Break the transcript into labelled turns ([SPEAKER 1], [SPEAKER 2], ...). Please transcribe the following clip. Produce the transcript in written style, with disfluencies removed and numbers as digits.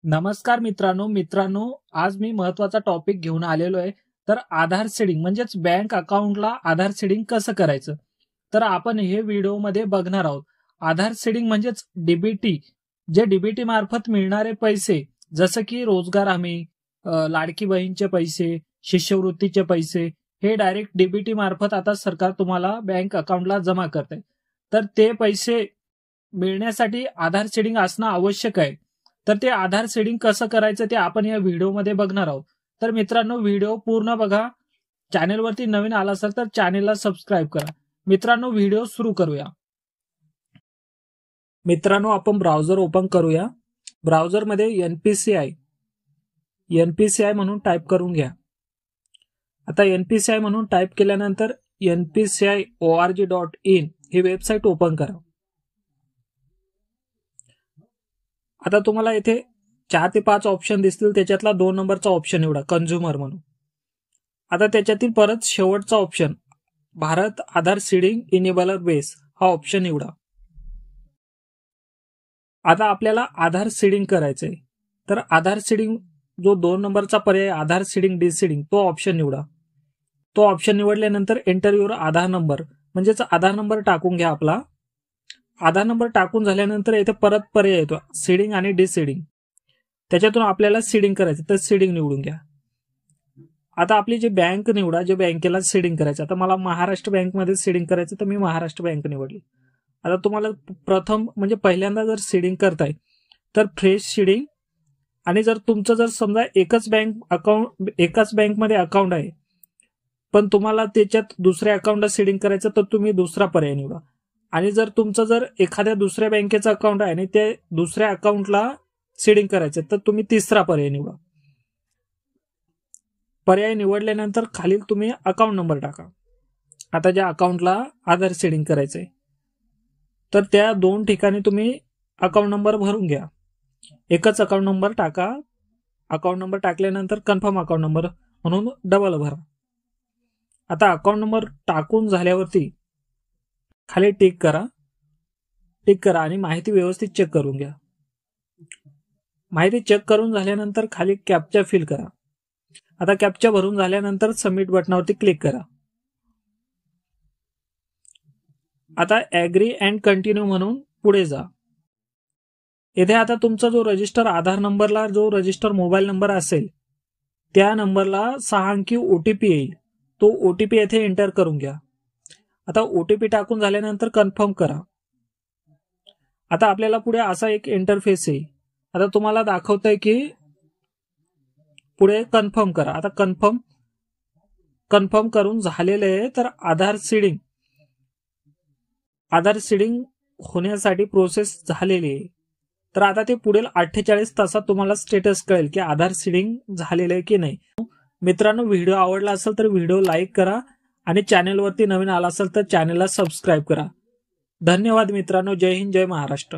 [SPEAKER 1] नमस्कार मित्रांनो, आज मी महत्वाचा टॉपिक घेऊन आलेलो आहे. तर आधार सीडिंग म्हणजेच बँक अकाउंटला आधार सीडिंग कसं करायचं. तर आपण हे व्हिडिओमध्ये बघणार आहोत. आधार सीडिंग म्हणजेच डीबीटी, जे डीबीटी मार्फत मिळणारे पैसे, जसं की रोजगार हमी, लाडकी बहीणचे पैसे, शिष्यवृत्तीचे पैसे, हे डायरेक्ट डीबीटी मार्फत आता सरकार तुम्हाला बँक अकाउंटला जमा करते. तर ते पैसे मिळण्यासाठी आधार सीडिंग असणं आवश्यक आहे. तर ते आधार सीडिंग कसं करायचं ते आपण या व्हिडिओमध्ये बघणार आहोत. तर मित्रांनो, व्हिडिओ पूर्ण बघा. चॅनेलवरती नवीन आला असाल तर चॅनेलला सबस्क्राईब करा. मित्रांनो, व्हिडिओ सुरू करूया. मित्रांनो, आपण ब्राउझर ओपन करूया. ब्राउझरमध्ये एनपीसीआय म्हणून टाईप करून घ्या. आता एनपीसीआय म्हणून टाईप केल्यानंतर npci.org.in ही वेबसाईट ओपन करा. आता तुम्हाला इथे 4 ते 5 ऑप्शन दिसतील. त्याच्यातला 2 नंबरचा ऑप्शन निवडा, कंझ्युमर म्हणून. आता त्याच्यातील परत शेवटचा ऑप्शन, भारत आधार सीडिंग इनेबलर बेस, हा ऑप्शन निवडा. आता आपल्याला आधार सीडिंग करायचंय. तर आधार सीडिंग जो 2 नंबरचा पर्याय, आधार सीडिंग डिसीडिंग, तो ऑप्शन निवडा. तो ऑप्शन निवडल्यानंतर एंटर युअर आधार नंबर म्हणजेच आधार नंबर टाकून घ्या आपला. आधार नंबर टाकून झाल्यानंतर इथे परत पर्याय येतो, सीडिंग आणि डिसीडिंग. त्याच्यातून आपल्याला सीडिंग करायचं तर सीडिंग निवडून घ्या. आता आपली जी बँक निवडा, जे बँकेला सीडिंग करायचं. आता मला महाराष्ट्र बँकमध्ये सीडिंग करायचं तर मी महाराष्ट्र बँक निवडली. आता तुम्हाला प्रथम म्हणजे पहिल्यांदा जर सीडिंग करताय तर फ्रेश सीडिंग, आणि जर तुमचं जर समजा एकाच बँकमध्ये अकाउंट आहे पण तुम्हाला त्याच्यात दुसऱ्या अकाउंटला सीडिंग करायचं तर तुम्ही दुसरा पर्याय निवडा. आणि जर तुमचं जर एखाद्या दुसऱ्या बँकेचं अकाउंट आहे आणि ते दुसऱ्या अकाउंटला सीडिंग करायचं तर तुम्ही तिसरा पर्याय निवडा. पर्याय निवडल्यानंतर खाली तुम्ही अकाउंट नंबर टाका. आता ज्या अकाउंटला आधार सीडिंग करायचंय तर त्या 2 ठिकाणी तुम्ही अकाउंट नंबर भरून घ्या. एकच अकाउंट नंबर टाका. अकाउंट नंबर टाकल्यानंतर कन्फर्म अकाउंट नंबर म्हणून डबल भरा. आता अकाउंट नंबर टाकून झाल्यावरती खाली टिक करा आणि माहिती व्यवस्थित चेक करून घ्या. माहिती चेक करून झाल्यानंतर खाली कॅप्चा फिल करा. आता कॅप्चा भरून झाल्यानंतर सबमिट बटनावरती क्लिक करा. आता ऍग्री अँड कंटिन्यू म्हणून पुढे जा. येथे आता तुमचा जो रजिस्टर आधार नंबरला जो रजिस्टर मोबाईल नंबर असेल त्या नंबरला 6 अंकी ओटीपी येईल. तो ओटीपी येथे एंटर करून घ्या. आता ओटीपी टाकून झाल्यानंतर कन्फर्म करा. आता आपल्याला पुढे असा एक इंटरफेस येईल. आता तुम्हाला दाखवतंय की पुढे कन्फर्म करा. आता कन्फर्म करून झालेले आहे. तर आधार सीडिंग होण्यासाठी प्रोसेस झालेली आहे. तर आता ते पुढील 48 तासात तुम्हाला स्टेटस कळेल की आधार सीडिंग झालेलं आहे की नाही. मित्रांनो, व्हिडिओ आवडला असेल तर व्हिडिओ लाईक करा आणि चॅनेलवरती नवीन आला असेल तर चॅनेलला सबस्क्राईब करा. धन्यवाद मित्रांनो. जय हिंद, जय महाराष्ट्र.